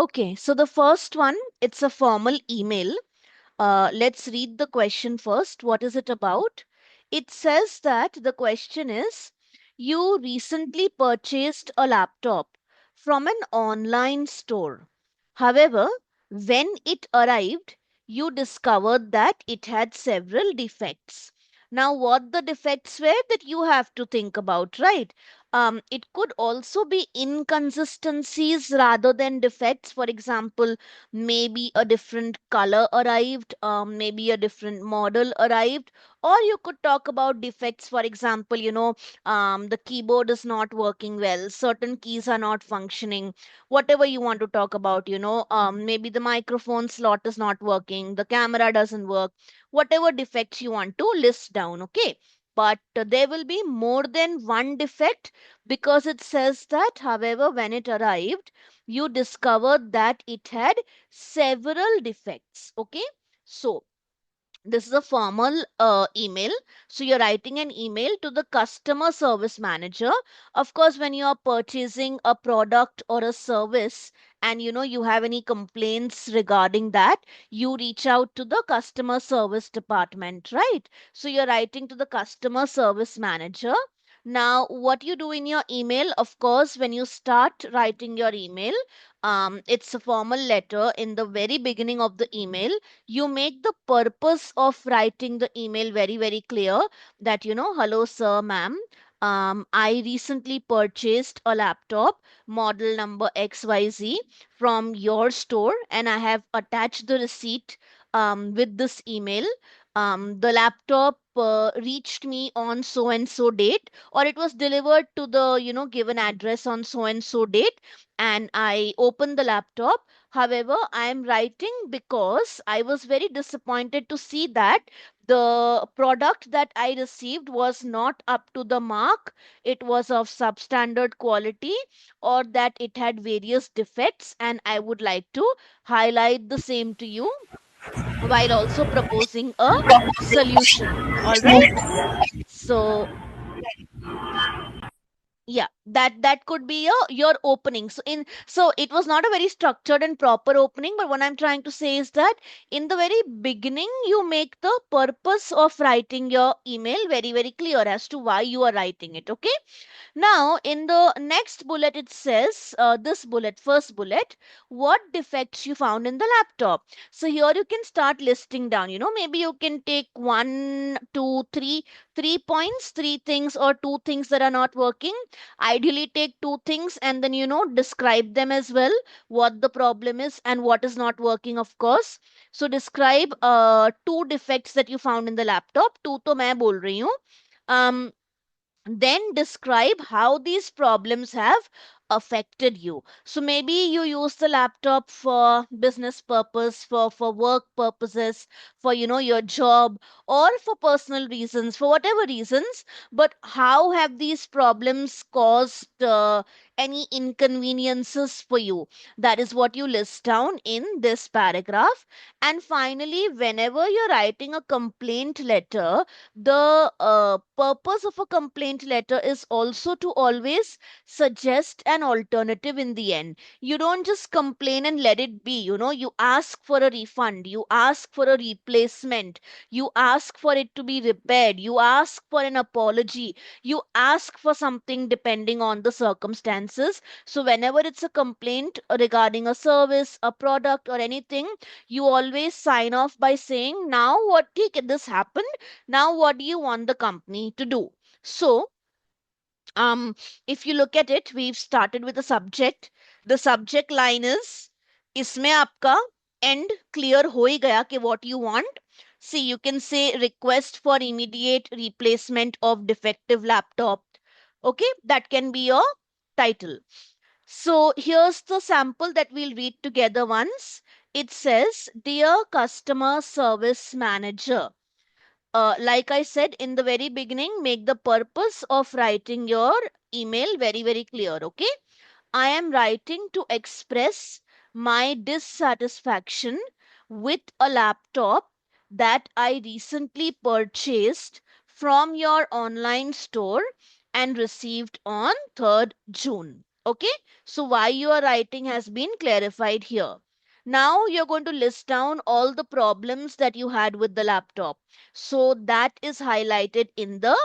Okay, so the first one, it's a formal email. Let's read the question first. What is it about? It says that the question is, you recently purchased a laptop from an online store. However, when it arrived, you discovered that it had several defects. Now, what the defects were that you have to think about, right? It could also be inconsistencies rather than defects. For example, maybe a different color arrived, maybe a different model arrived, or you could talk about defects. For example, the keyboard is not working well, certain keys are not functioning, whatever you want to talk about, maybe the microphone slot is not working, the camera doesn't work, whatever defects you want to list down, okay? But there will be more than one defect because it says that, however, when it arrived, you discovered that it had several defects. Okay, so this is a formal email. So you're writing an email to the customer service manager. Of course, when you are purchasing a product or a service, and you have any complaints regarding that, you reach out to the customer service department, right? So you're writing to the customer service manager. Now, what you do in your email, of course, when you start writing your email, it's a formal letter. In the very beginning of the email, you make the purpose of writing the email very, very clear, that, hello, sir, ma'am. I recently purchased a laptop model number XYZ from your store, and I have attached the receipt with this email. The laptop reached me on so and so date, or it was delivered to the given address on so and so date, and I opened the laptop. However, I am writing because I was very disappointed to see that the product that I received was not up to the mark. It was of substandard quality, or that it had various defects, and I would like to highlight the same to you while also proposing a solution. All right. So yeah, that could be your opening. So it was not a very structured and proper opening, but what I'm trying to say is that in the very beginning you make the purpose of writing your email very, very clear as to why you are writing it. Okay, now, in the next bullet, it says, this bullet, first bullet, what defects you found in the laptop. So here you can start listing down. Maybe you can take one, two, three points, three things, or two things that are not working. Ideally, take two things and then, describe them as well, what the problem is and what is not working, of course. So describe two defects that you found in the laptop. Two तो मैं बोल रही हूँ. Then describe how these problems have affected you. So maybe you use the laptop for business purpose, for work purposes, for your job, or for personal reasons, for whatever reasons. But how have these problems caused any inconveniences for you? That is what you list down in this paragraph. And finally, whenever you're writing a complaint letter, the purpose of a complaint letter is also to always suggest an alternative in the end. You don't just complain and let it be. You ask for a refund, you ask for a replacement, you ask for it to be repaired, you ask for an apology, you ask for something depending on the circumstances. So whenever it's a complaint regarding a service, a product, or anything, you always sign off by saying, now what, this happened, now what do you want the company to do? So if you look at it, we've started with a subject. The subject line is, इसमें आपका end clear हो ही गया कि what you want. See, you can say request for immediate replacement of defective laptop. Okay, that can be your title. So here's the sample that we'll read together once. It says, Dear Customer Service Manager, like I said in the very beginning, make the purpose of writing your email very, very clear. Okay. I am writing to express my dissatisfaction with a laptop that I recently purchased from your online store and received on 3rd June. Okay, so why you are writing has been clarified here. Now you're going to list down all the problems that you had with the laptop. So that is highlighted in the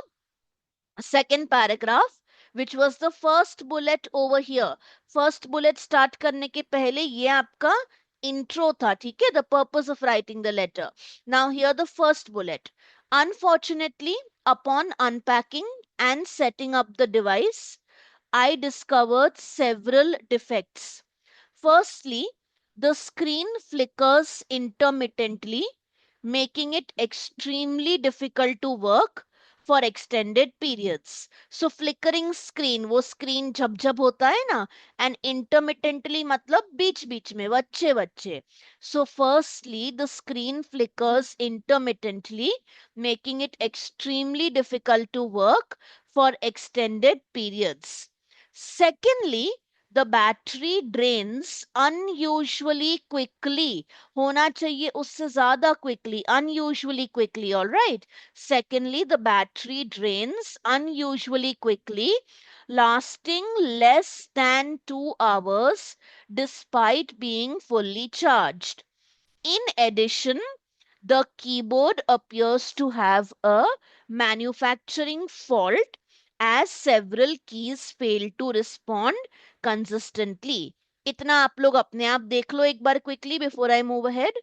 second paragraph, which was the first bullet over here. First bullet start करने के पहले ये आपका intro था, ठीक है? The purpose of writing the letter. Now here the first bullet. Unfortunately, upon unpacking and setting up the device, I discovered several defects. Firstly, the screen flickers intermittently, making it extremely difficult to work for extended periods. So flickering screen, वो screen जब जब होता है ना, and intermittently मतलब बीच बीच में, वच्चे वच्चे. So firstly, the screen flickers intermittently, making it extremely difficult to work for extended periods. Secondly, the battery drains unusually quickly. होना चाहिए उससे ज्यादा quickly, unusually quickly, all right. Secondly, the battery drains unusually quickly, lasting less than 2 hours despite being fully charged. In addition, the keyboard appears to have a manufacturing fault as several keys fail to respond consistently. इतना आप लोग अपने आप देख लो एक बार quickly before I move ahead.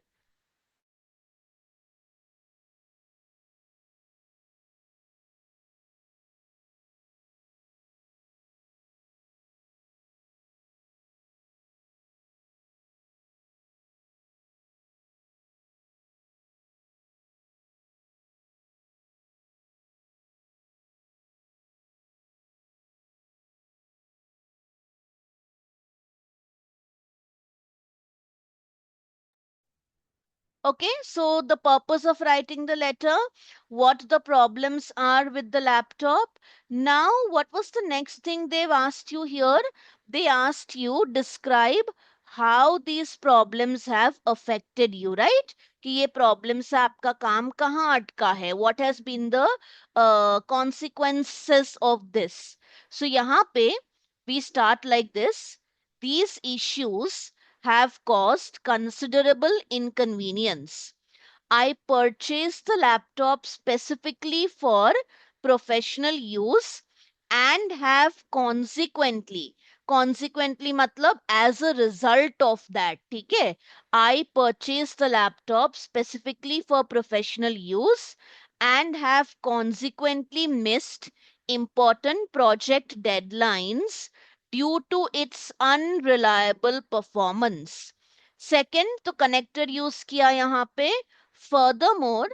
Okay, so the purpose of writing the letter, what the problems are with the laptop. Now, what was the next thing they've asked you here? They asked you describe how these problems have affected you, right? कि ये problem से आपका काम कहाँ अटका है? What has been the consequences of this? So यहाँ पे we start like this. These issues have caused considerable inconvenience. I purchased the laptop specifically for professional use and have consequently matlab as a result of that, ठीक है? I purchased the laptop specifically for professional use and have consequently missed important project deadlines due to its unreliable performance. Second तो connector use किया यहाँ पे. Furthermore,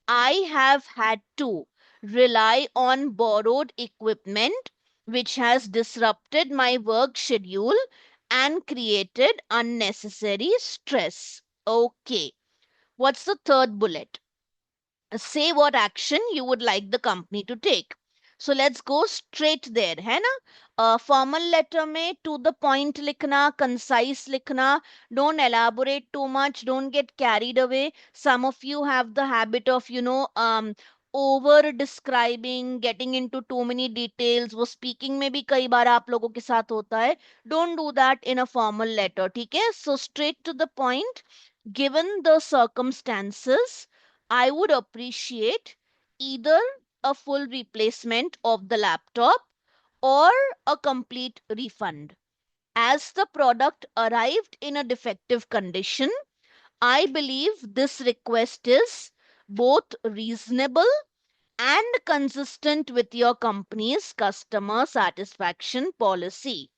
I have had to rely on borrowed equipment, which has disrupted my work schedule and created unnecessary stress. Okay, what's the third bullet? Say what action you would like the company to take. So let's go straight there, है ना? Formal letter में to the point लिखना, concise लिखना, don't elaborate too much, don't get carried away. Some of you have the habit of, over describing, getting into too many details. वो speaking में भी कई बार आप लोगों के साथ होता है. Don't do that in a formal letter, ठीक है? So straight to the point. Given the circumstances, I would appreciate either a full replacement of the laptop or a complete refund. As the product arrived in a defective condition, I believe this request is both reasonable and consistent with your company's customer satisfaction policy.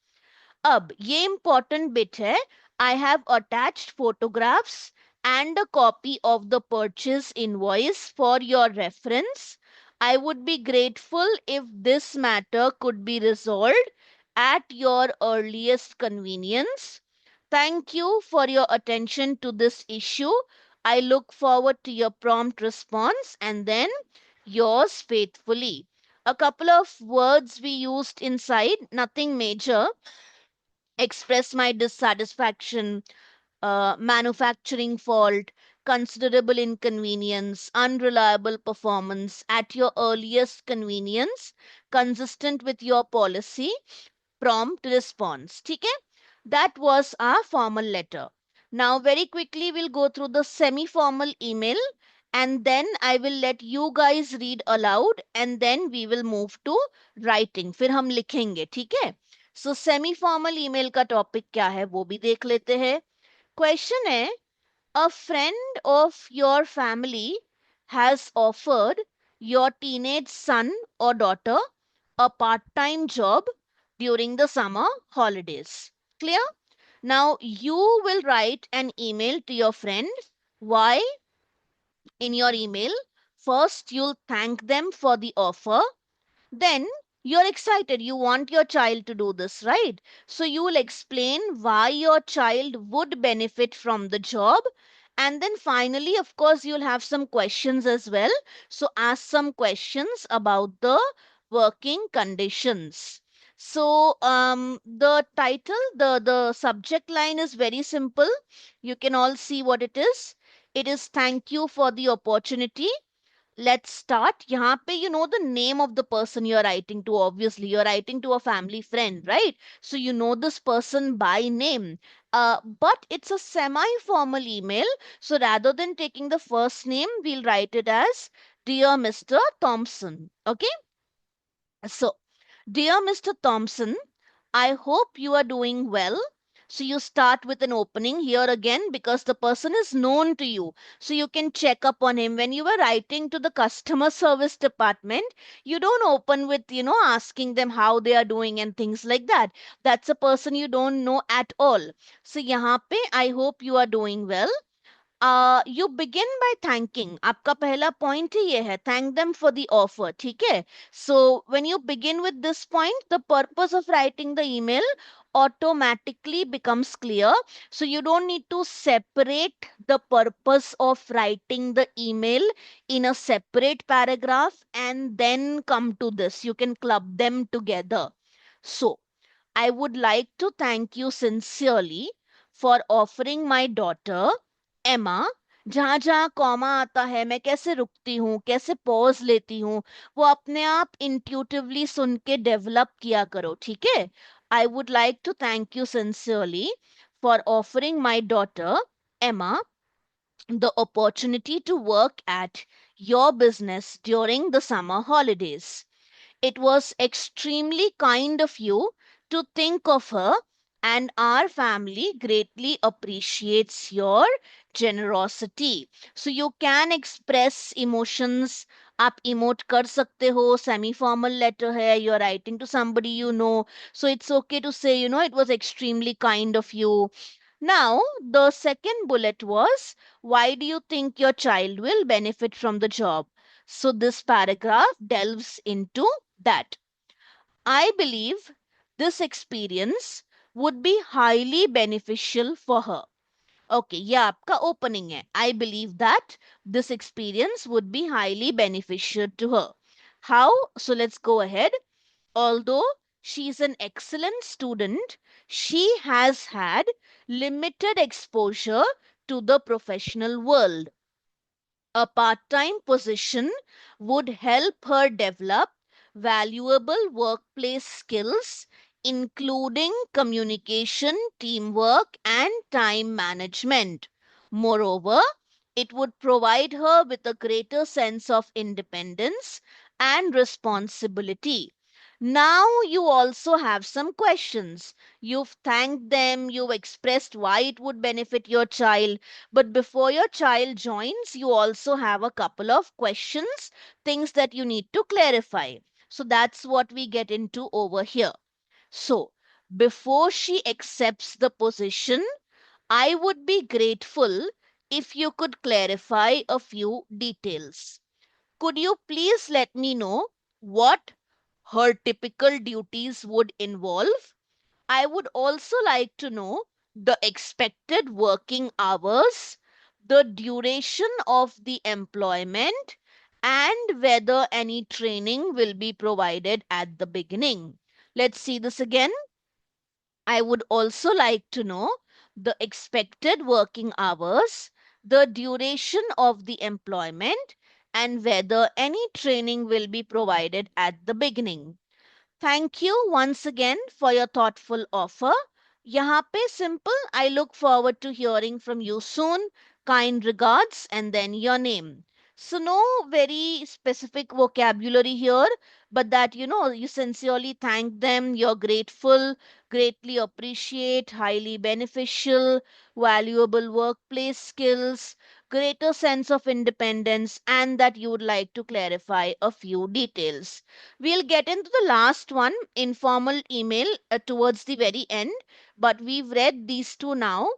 अब ये important bit है. I have attached photographs and a copy of the purchase invoice for your reference. I would be grateful if this matter could be resolved at your earliest convenience. Thank you for your attention to this issue. I look forward to your prompt response, and then yours faithfully. A couple of words we used inside, nothing major. Express my dissatisfaction, manufacturing fault, considerable inconvenience, unreliable performance at your earliest convenience, consistent with your policy. prompt response. ठीक है? That was our formal letter. Now, very quickly, we'll go through the semi formal email and then I will let you guys read aloud and then we will move to writing. फिर हम लिखेंगे, ठीक है? So, semi formal email का topic क्या है वो भी देख लेते हैं. Question है, a friend of your family has offered your teenage son or daughter a part time job during the summer holidays. Clear? Now you will write an email to your friend. Why? In your email, first you'll thank them for the offer, then you're excited. You want your child to do this, right? So you will explain why your child would benefit from the job. And then finally, of course, you'll have some questions as well. So ask some questions about the working conditions. So the title, the subject line is very simple. You can all see what it is. It is thank you for the opportunity. Let's start. यहाँ पे you know the name of the person you're writing to. Obviously, you're writing to a family friend, right? So you know this person by name. But it's a semi-formal email. So rather than taking the first name, we'll write it as Dear Mr. Thompson. Okay? So, Dear Mr. Thompson, I hope you are doing well. So you start with an opening here again because the person is known to you. So you can check up on him. When you were writing to the customer service department, you don't open with, asking them how they are doing and things like that. That's a person you don't know at all. So यहाँ पे I hope you are doing well. You begin by thanking. आपका पहला point ही ये है, thank them for the offer. ठीक है? So when you begin with this point, the purpose of writing the email automatically becomes clear. So you don't need to separate the purpose of writing the email in a separate paragraph and then come to this. You can club them together. So I would like to thank you sincerely for offering my daughter Emma. जहां जहां comma आता है मैं कैसे रुकती हूँ, कैसे pause लेती हूँ, वो अपने आप इंट्यूटिवली सुन के डेवलप किया करो, ठीक है? I would like to thank you sincerely for offering my daughter Emma the opportunity to work at your business during the summer holidays. It was extremely kind of you to think of her, and our family greatly appreciates your generosity. So you can express emotions. आप emote कर सकते हो. Semi formal letter है, you're writing to somebody you know, so it's okay to say, it was extremely kind of you. Now, the second bullet was, why do you think your child will benefit from the job? So this paragraph delves into that. I believe this experience would be highly beneficial for her. Okay, ये आपका opening है. I believe that this experience would be highly beneficial to her. How? So let's go ahead. Although she is an excellent student, she has had limited exposure to the professional world. A part time position would help her develop valuable workplace skills, including communication, teamwork, and time management. Moreover, it would provide her with a greater sense of independence and responsibility. Now you also have some questions. You've thanked them, you've expressed why it would benefit your child, but before your child joins, you also have a couple of questions, things that you need to clarify. So that's what we get into over here. So, before she accepts the position, I would be grateful if you could clarify a few details. Could you please let me know what her typical duties would involve? I would also like to know the expected working hours, the duration of the employment, and whether any training will be provided at the beginning. Let's see this again. I would also like to know the expected working hours, the duration of the employment, and whether any training will be provided at the beginning. Thank you once again for your thoughtful offer. यहाँ पे simple. I look forward to hearing from you soon. Kind regards, and then your name. So no very specific vocabulary here, but that you sincerely thank them, you're grateful, greatly appreciate, highly beneficial, valuable workplace skills, greater sense of independence, and that you would like to clarify a few details. We'll get into the last one, informal email, towards the very end, but we've read these two now.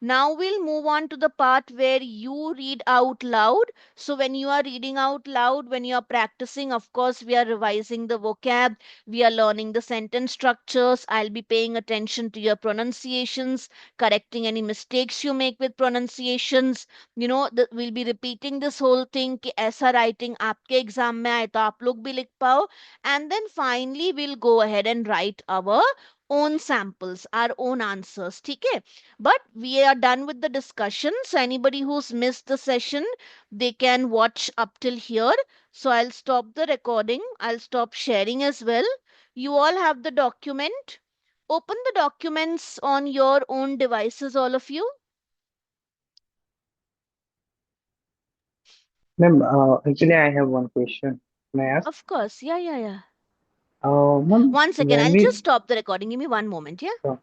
Now we'll move on to the part where you read out loud. So when you are reading out loud, when you are practicing, of course, we are revising the vocab, we are learning the sentence structures. I'll be paying attention to your pronunciations, correcting any mistakes you make with pronunciations. We'll be repeating this whole thing कि ऐसा writing आपके exam में आए तो आप लोग भी लिख पाओ. And then finally, we'll go ahead and write our own samples, our own answers. ठीक है? But we are done with the discussion. So anybody who's missed the session, they can watch up till here. So I'll stop the recording. I'll stop sharing as well. You all have the document. Open the documents on your own devices, all of you. Ma'am, actually, I have one question. May I ask? Of course. Yeah, yeah, yeah. Ma'am, Once again, when I'll we just stop the recording. Give me one moment, yeah?